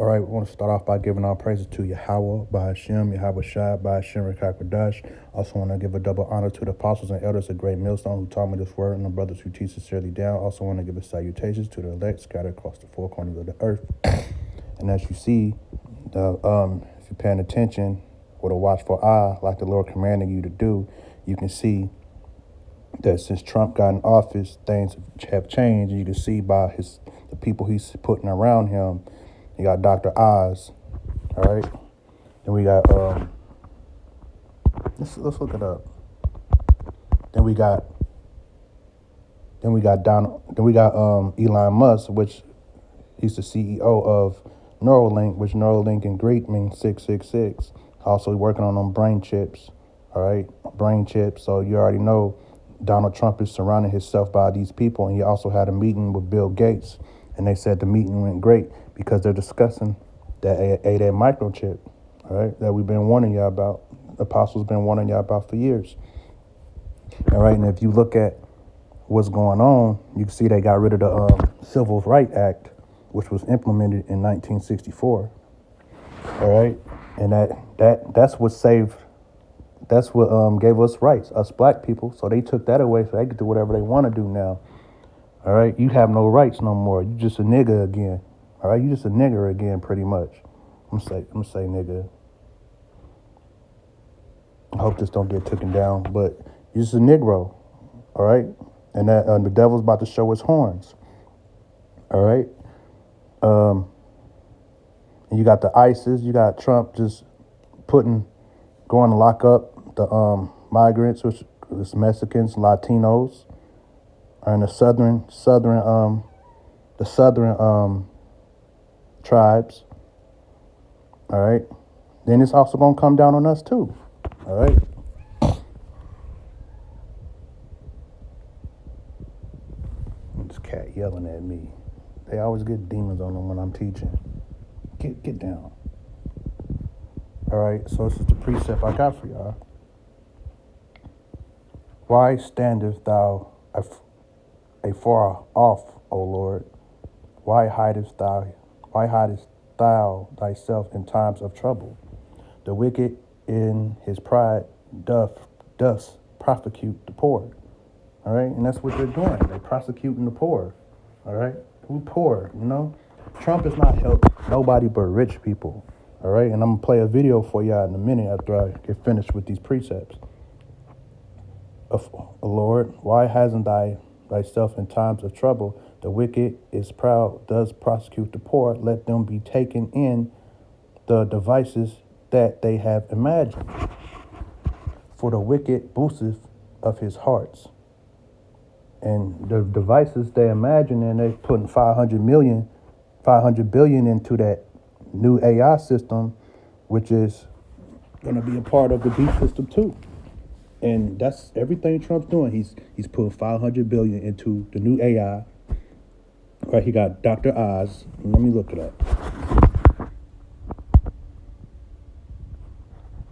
All right, we want to start off by giving our praises to Yahweh, by Hashem, Yahweh Shai, by Hashem, Rekakwadash. Also want to give a double honor to the apostles and elders of Great Millstone who taught me this word, and the brothers who teach sincerely down. Also want to give a salutations to the elect scattered across the four corners of the earth. And as you see, if you're paying attention with a watchful eye, like the Lord commanded you to do, you can see that since Trump got in office, things have changed. And you can see by the people he's putting around him. You got Dr. Oz, all right? Then we got let's look it up. Then we got Elon Musk, which he's the CEO of Neuralink, which Neuralink in Greek means 666. Also working on them brain chips, all right? Brain chips. So you already know Donald Trump is surrounding himself by these people, and he also had a meeting with Bill Gates, and they said the meeting went great because they're discussing that microchip, all right, that we've been warning y'all about. The apostles been warning y'all about for years. All right, and if you look at what's going on, you can see they got rid of the Civil Rights Act, which was implemented in 1964. All right, and that's what gave us rights, us black people. So they took that away, so they can do whatever they want to do now. All right, you have no rights no more. You just a nigga again. All right, you just a nigger again, pretty much. I'm gonna say nigga. I hope this don't get taken down, but you're just a Negro. All right, and that the devil's about to show his horns. All right, and you got the ISIS. You got Trump just going to lock up the migrants, which is Mexicans, Latinos, and the southern tribes. All right. Then it's also gonna come down on us too. All right. This cat yelling at me. They always get demons on them when I'm teaching. Get down. All right. So this is the precept I got for y'all. Why standest thou afar off, O Lord? Why hidest thou thyself in times of trouble? The wicked in his pride doth prosecute the poor. All right, and that's what they're doing. They're prosecuting the poor. All right, who poor? You know, Trump has not helped nobody but rich people. All right, and I'm gonna play a video for y'all in a minute after I get finished with these precepts. Lord, why hasn't thyself in times of trouble? The wicked is proud, does prosecute the poor. Let them be taken in the devices that they have imagined. For the wicked boasteth of his hearts. And the devices they imagine, and they're putting 500 billion into that new AI system, which is going to be a part of the beast system too. And that's everything Trump's doing. He's putting 500 billion into the new AI. Right, he got Dr. Oz. Let me look it up.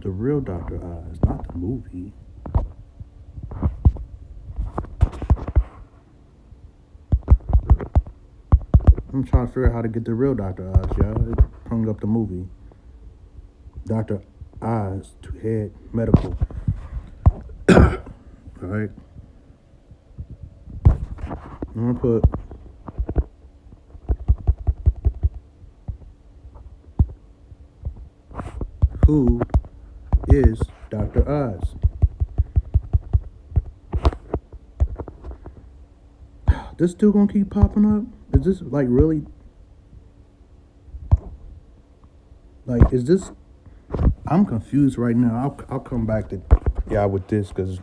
The real Dr. Oz, not the movie. I'm trying to figure out how to get the real Dr. Oz, y'all. It hung up the movie. Dr. Oz to head medical. All right. I'm gonna put who is Dr. Oz? This dude gonna keep popping up? Is this like really? Like, is this? I'm confused right now. I'll come back to y'all with this because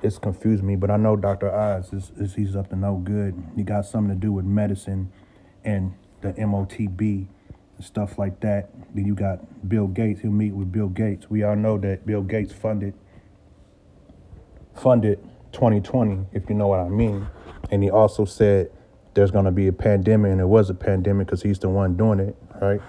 it's confused me. But I know Dr. Oz he's up to no good. He got something to do with medicine and the MOTB and stuff like that. Then you got Bill Gates. He'll meet with Bill Gates. We all know that Bill Gates funded 2020, if you know what I mean. And he also said there's going to be a pandemic, and it was a pandemic because he's the one doing it, right?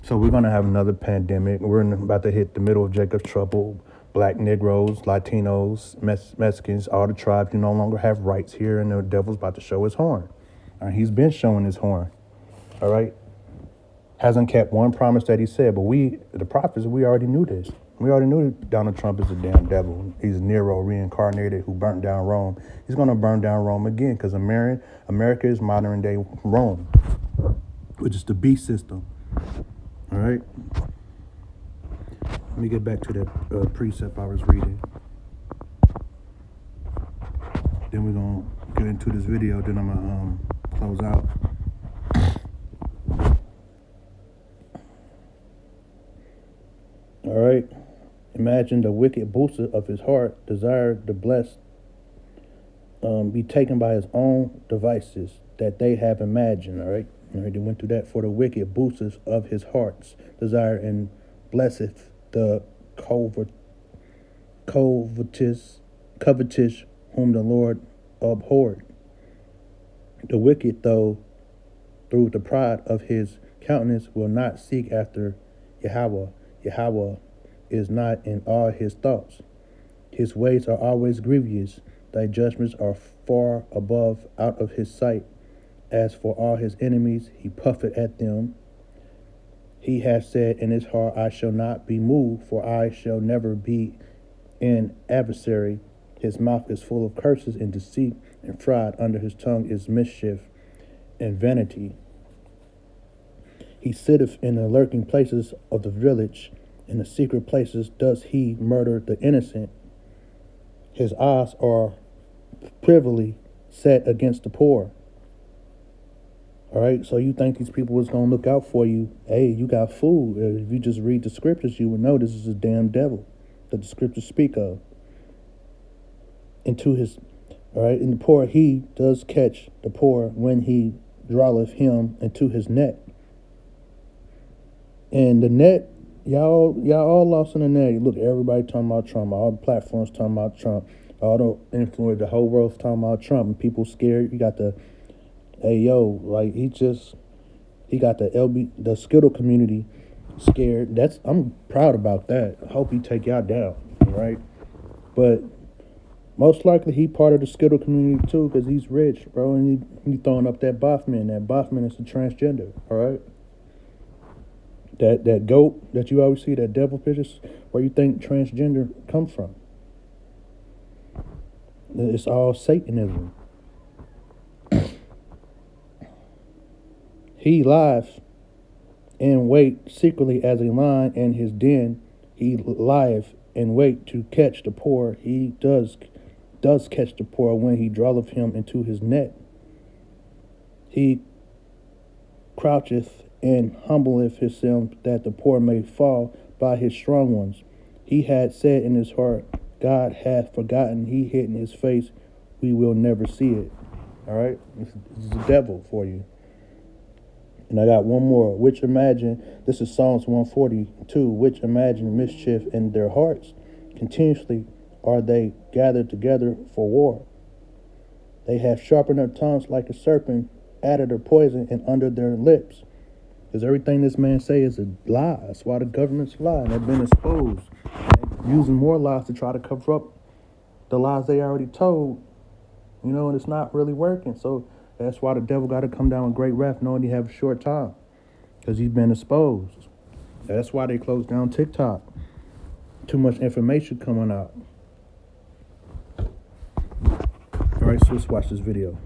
So we're going to have another pandemic. We're about to hit the middle of Jacob's trouble. Black Negroes, Latinos, Mexicans, all the tribes, you no longer have rights here, and the devil's about to show his horn. He's been showing his horn, all right? Hasn't kept one promise that he said. But we, the prophets, we already knew this. We already knew that Donald Trump is a damn devil. He's Nero reincarnated who burnt down Rome. He's going to burn down Rome again because America is modern day Rome, which is the beast system. All right. Let me get back to that precept I was reading. Then we're going to get into this video. Then I'm going to close out. All right. Imagine the wicked booster of his heart desired the blessed be taken by his own devices that they have imagined. All right. They went through that. For the wicked boosters of his hearts desire and blesseth the covetous whom the Lord abhorred. The wicked, though through the pride of his countenance, will not seek after Yahweh. Yahweh is not in all his thoughts. His ways are always grievous. Thy judgments are far above out of his sight. As for all his enemies, he puffeth at them. He hath said in his heart, I shall not be moved, for I shall never be an adversary. His mouth is full of curses and deceit, and pride under his tongue is mischief and vanity. He sitteth in the lurking places of the village. In the secret places does he murder the innocent. His eyes are privily set against the poor. All right, so you think these people was going to look out for you. Hey, you got food. If you just read the scriptures, you would know this is a damn devil that the scriptures speak of. All right, and the poor, he does catch the poor when he draweth him into his net. And the net, y'all all lost in the net. Look, everybody talking about Trump. All the platforms talking about Trump. All the influence, the whole world's talking about Trump. And people scared. You got the, hey, yo, like, he got the Skittle community scared. I'm proud about that. I hope he take y'all down, right? But most likely he part of the Skittle community too, because he's rich, bro, and he throwing up that Boffman. That Boffman is a transgender, all right? That goat that you always see, that devil pictures, where you think transgender comes from. It's all Satanism. He lies in wait secretly as a lion in his den. He lieth in wait to catch the poor. He does catch the poor when he draweth him into his net. He croucheth and humbleth himself that the poor may fall by his strong ones. He had said in his heart, God hath forgotten. He hid in his face. We will never see it. All right? This is the devil for you. And I got one more, which imagine, this is Psalms 142, which imagine mischief in their hearts. Continuously are they gathered together for war. They have sharpened their tongues like a serpent, added their poison and under their lips. Because everything this man say is a lie. That's why the government's lying. They've been exposed. They're using more lies to try to cover up the lies they already told. And it's not really working. So that's why the devil got to come down with great wrath, knowing he have a short time. Because he's been exposed. That's why they closed down TikTok. Too much information coming out. All right, so let's watch this video.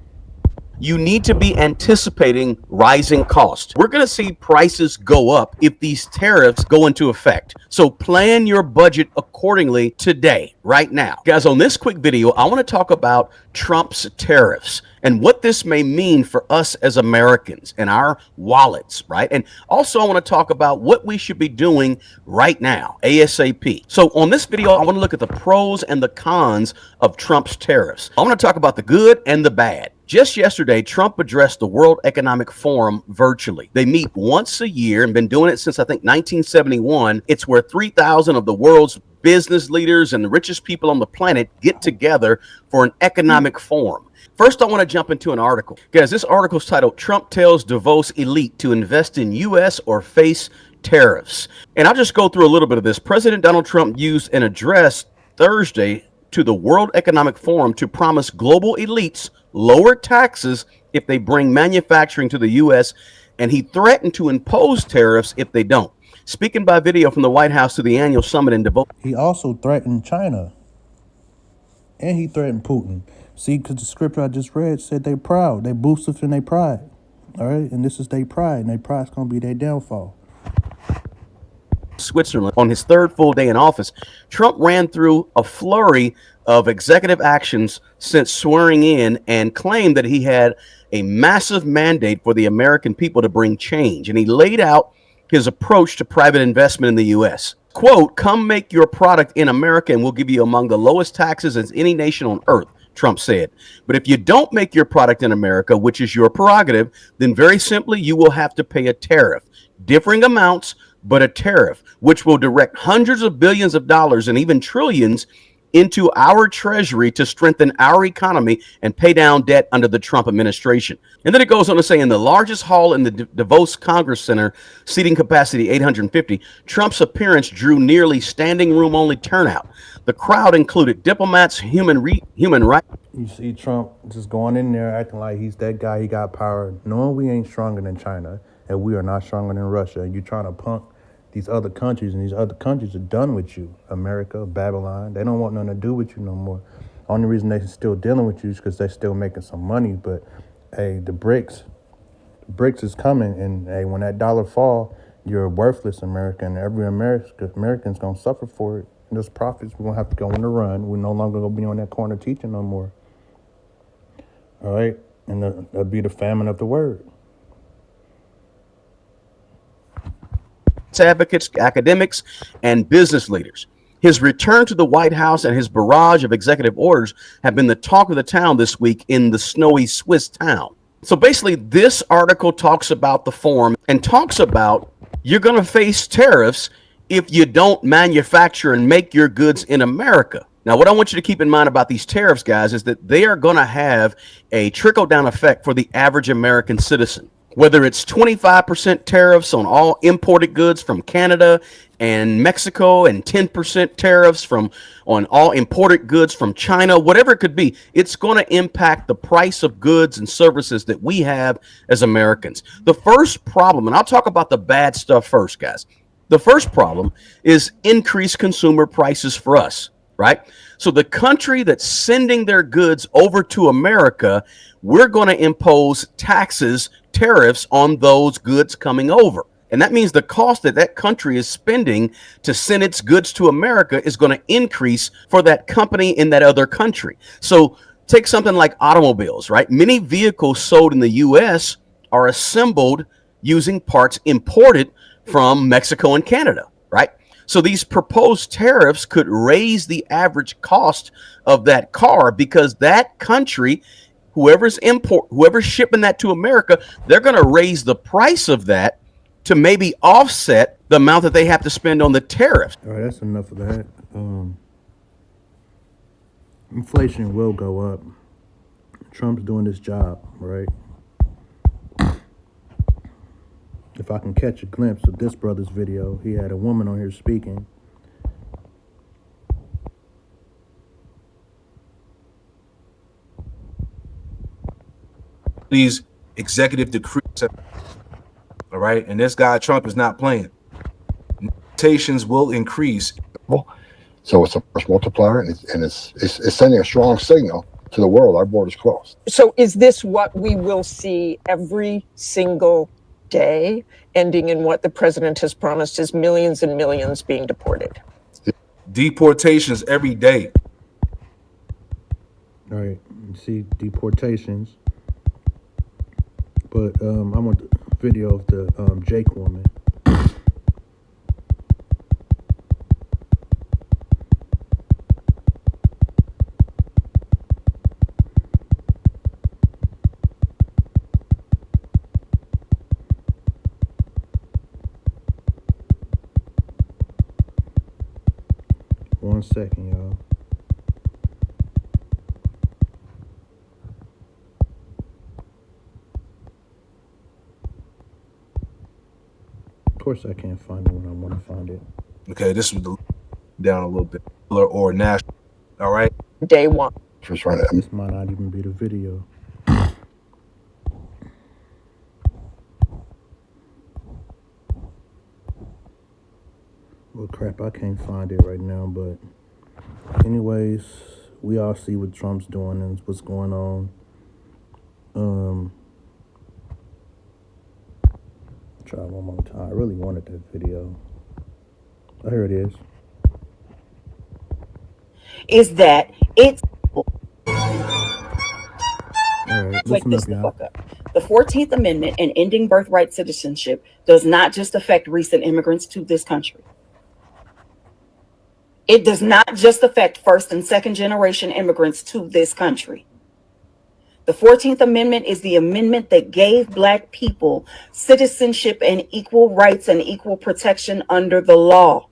You need to be anticipating rising costs. We're going to see prices go up if these tariffs go into effect. So plan your budget accordingly today, right now. Guys, on this quick video, I want to talk about Trump's tariffs and what this may mean for us as Americans and our wallets, right? And also I want to talk about what we should be doing right now, ASAP. So on this video, I want to look at the pros and the cons of Trump's tariffs. I want to talk about the good and the bad. Just yesterday, Trump addressed the World Economic Forum virtually. They meet once a year and been doing it since, I think, 1971. It's where 3,000 of the world's business leaders and the richest people on the planet get together for an economic forum. First, I want to jump into an article. Guys, this article is titled, Trump Tells Davos Elite to Invest in U.S. or Face Tariffs. And I'll just go through a little bit of this. President Donald Trump used an address Thursday to the World Economic Forum to promise global elites lower taxes if they bring manufacturing to the U.S. and he threatened to impose tariffs if they don't. Speaking by video from the White House to the annual summit in Davos. He also threatened China, and he threatened Putin. See, because the scripture I just read said they proud, they boosters in their pride. All right, and this is their pride, and their pride's gonna be their downfall. Switzerland on his third full day in office, Trump ran through a flurry of executive actions since swearing in and claimed that he had a massive mandate for the American people to bring change. And he laid out his approach to private investment in the U.S. Quote, come make your product in America and we'll give you among the lowest taxes as any nation on earth, Trump said. But if you don't make your product in America, which is your prerogative, then very simply you will have to pay a tariff. Differing amounts, but a tariff, which will direct hundreds of billions of dollars and even trillions into our treasury to strengthen our economy and pay down debt under the Trump administration. And then it goes on to say in the largest hall in the Davos Congress Center, seating capacity 850, Trump's appearance drew nearly standing room only turnout. The crowd included diplomats, human rights. You see Trump just going in there acting like he's that guy, he got power, knowing we ain't stronger than China and we are not stronger than Russia. And you're trying to punk these other countries, and these other countries are done with you. America, Babylon, they don't want nothing to do with you no more. Only reason they're still dealing with you is because they're still making some money. But hey, the BRICS is coming, and hey, when that dollar fall, you're a worthless American. Every American's gonna suffer for it. And those profits, we're gonna have to go on the run. We're no longer gonna be on that corner teaching no more. All right, and that'll be the famine of the word. Advocates, academics, and business leaders. His return to the White House and his barrage of executive orders have been the talk of the town this week in the snowy Swiss town. So basically, this article talks about the form and talks about you're going to face tariffs if you don't manufacture and make your goods in America. Now, what I want you to keep in mind about these tariffs, guys, is that they are going to have a trickle-down effect for the average American citizen. Whether it's 25% tariffs on all imported goods from Canada and Mexico and 10% tariffs on all imported goods from China, whatever it could be, it's going to impact the price of goods and services that we have as Americans. The first problem, and I'll talk about the bad stuff first, guys. The first problem is increased consumer prices for us, right? So the country that's sending their goods over to America, we're going to impose taxes, tariffs on those goods coming over. And that means the cost that that country is spending to send its goods to America is going to increase for that company in that other country. So take something like automobiles, right? Many vehicles sold in the U.S. are assembled using parts imported from Mexico and Canada, right? So these proposed tariffs could raise the average cost of that car because that country, whoever's shipping that to America, they're going to raise the price of that to maybe offset the amount that they have to spend on the tariffs. All right, that's enough of that. Inflation will go up. Trump's doing his job, right? If I can catch a glimpse of this brother's video, he had a woman on here speaking. These executive decrees, all right, and this guy Trump is not playing. Limitations will increase. So it's a force multiplier, and it's sending a strong signal to the world. Our border's closed. So is this what we will see every single day, ending in what the president has promised is millions and millions being deported? Deportations every day. All right, you see deportations. But I want the video of the Jake woman. One second, y'all. Of course, I can't find it when I want to find it. Okay, this was down a little bit, or national. All right. Day one. Just trying to. This might not even be the video. Well, crap, I can't find it right now, but anyways, we all see what Trump's doing and what's going on. Try one more time. I really wanted that video. Oh, here it is. Is that it's All right, wake listen this up, the y'all. fuck up. The 14th Amendment and ending birthright citizenship does not just affect recent immigrants to this country. It does not just affect first and second generation immigrants to this country. The 14th Amendment is the amendment that gave Black people citizenship and equal rights and equal protection under the law.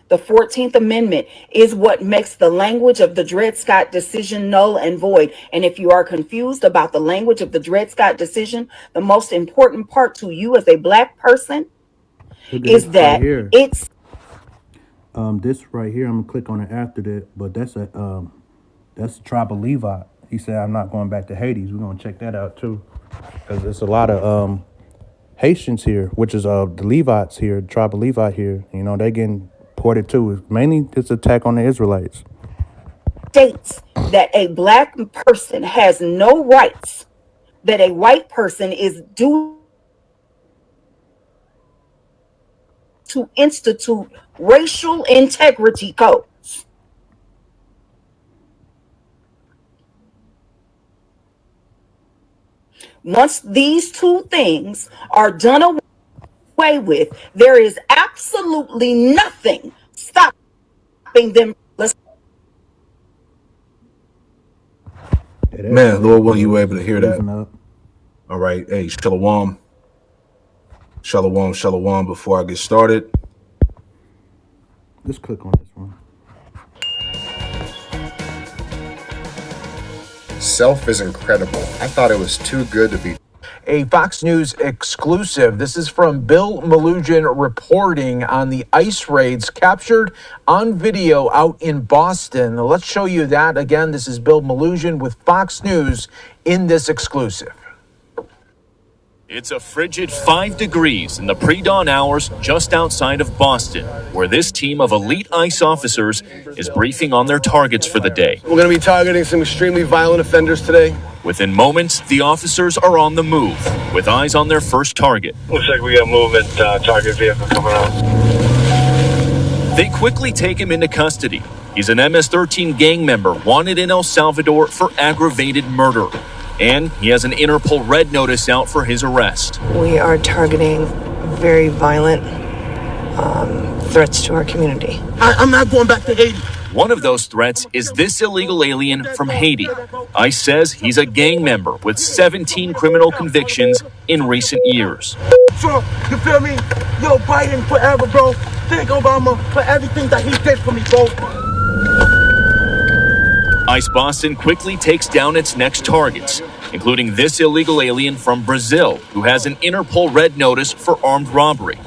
The 14th Amendment is what makes the language of the Dred Scott decision null and void. And if you are confused about the language of the Dred Scott decision, the most important part to you as a Black person Look at is this that right here. it's This right here, I'm gonna click on it after that, but that's the tribe of Levi. He said, "I'm not going back to Hades." We're gonna check that out too, because there's a lot of Haitians here, which is the Levites here, the tribe of Levi here. You know, they getting ported too. Mainly, it's attack on the Israelites. states that a Black person has no rights, that a white person is due to institute racial integrity codes. Once these two things are done away with, there is absolutely nothing stopping them. Yeah, Man, Lord willing, you were able to hear that. freezing up. All right. Hey, shalom. Shalom, shalom. Before I get started, Just click on this one. Self is incredible. I thought it was too good to be. A Fox News exclusive. This is from Bill Malugin reporting on the ICE raids captured on video out in Boston. Let's show you that. Again, this is Bill Malugin with Fox News in this exclusive. It's a frigid 5 degrees in the pre-dawn hours just outside of Boston, where this team of elite ICE officers is briefing on their targets for the day. We're going to be targeting some extremely violent offenders today. Within moments, the officers are on the move, with eyes on their first target. Looks like we got movement, target vehicle coming out. They quickly take him into custody. He's an MS-13 gang member wanted in El Salvador for aggravated murder. And he has an Interpol red notice out for his arrest. We are targeting very violent threats to our community. I'm not going back to Haiti. One of those threats is this illegal alien from Haiti. ICE says he's a gang member with 17 criminal convictions in recent years. Trump, you feel me? Yo, Biden forever, bro. Thank Obama for everything that he did for me, bro. ICE Boston quickly takes down its next targets, including this illegal alien from Brazil who has an Interpol red notice for armed robbery.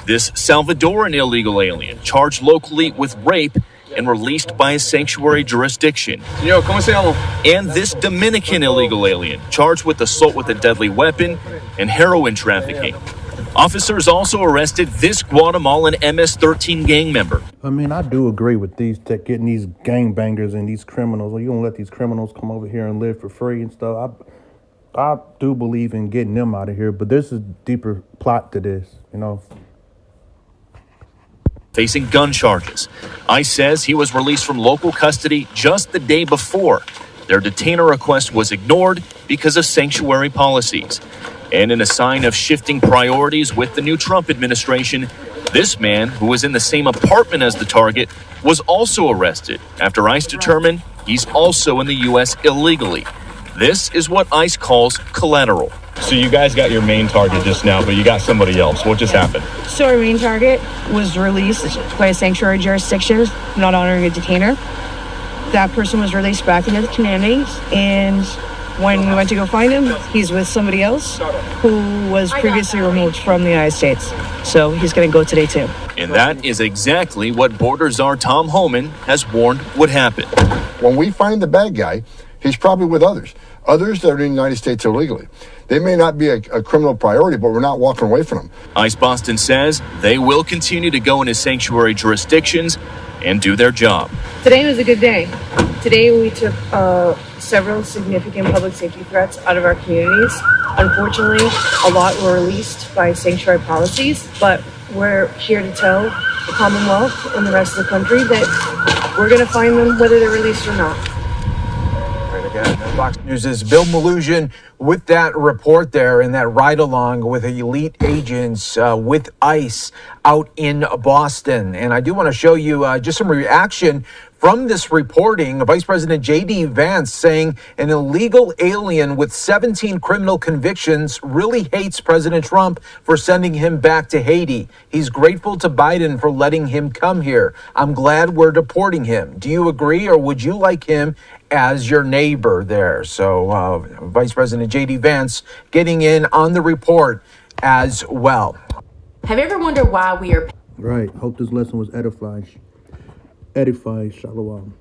This Salvadoran illegal alien charged locally with rape and released by a sanctuary jurisdiction. Yo, ¿cómo se llama? And this Dominican illegal alien charged with assault with a deadly weapon and heroin trafficking. Officers also arrested this Guatemalan MS-13 gang member. I mean, I do agree with getting these gangbangers and these criminals. Well, you don't let these criminals come over here and live for free and stuff. I do believe in getting them out of here, but there's a deeper plot to this, you know. Facing gun charges. ICE says he was released from local custody just the day before. Their detainer request was ignored because of sanctuary policies. And in a sign of shifting priorities with the new Trump administration, this man, who was in the same apartment as the target, was also arrested after ICE determined he's also in the U.S. illegally. This is what ICE calls collateral. So you guys got your main target just now, but you got somebody else. What just happened? So our main target was released by a sanctuary jurisdiction, not honoring a detainer. That person was released back into the community, and when we went to go find him, he's with somebody else who was previously removed from the United States. So he's going to go today too. And that is exactly what Border Czar Tom Homan has warned would happen. When we find the bad guy, he's probably with others. Others that are in the United States illegally. They may not be a criminal priority, but we're not walking away from them. ICE Boston says they will continue to go into sanctuary jurisdictions and do their job. Today was a good day. Today we took several significant public safety threats out of our communities. Unfortunately, a lot were released by sanctuary policies, but we're here to tell the Commonwealth and the rest of the country that we're going to find them whether they're released or not. Right, again, Fox News' Bill Malugin with that report there and that ride along with elite agents with ICE out in Boston. And I do want to show you just some reaction from this reporting. Vice President J.D. Vance saying an illegal alien with 17 criminal convictions really hates President Trump for sending him back to Haiti. He's grateful to Biden for letting him come here. I'm glad we're deporting him. Do you agree, or would you like him as your neighbor there? So Vice President J.D. Vance getting in on the report as well. Have you ever wondered why we are... Right. Hope this lesson was edifying. Shalom.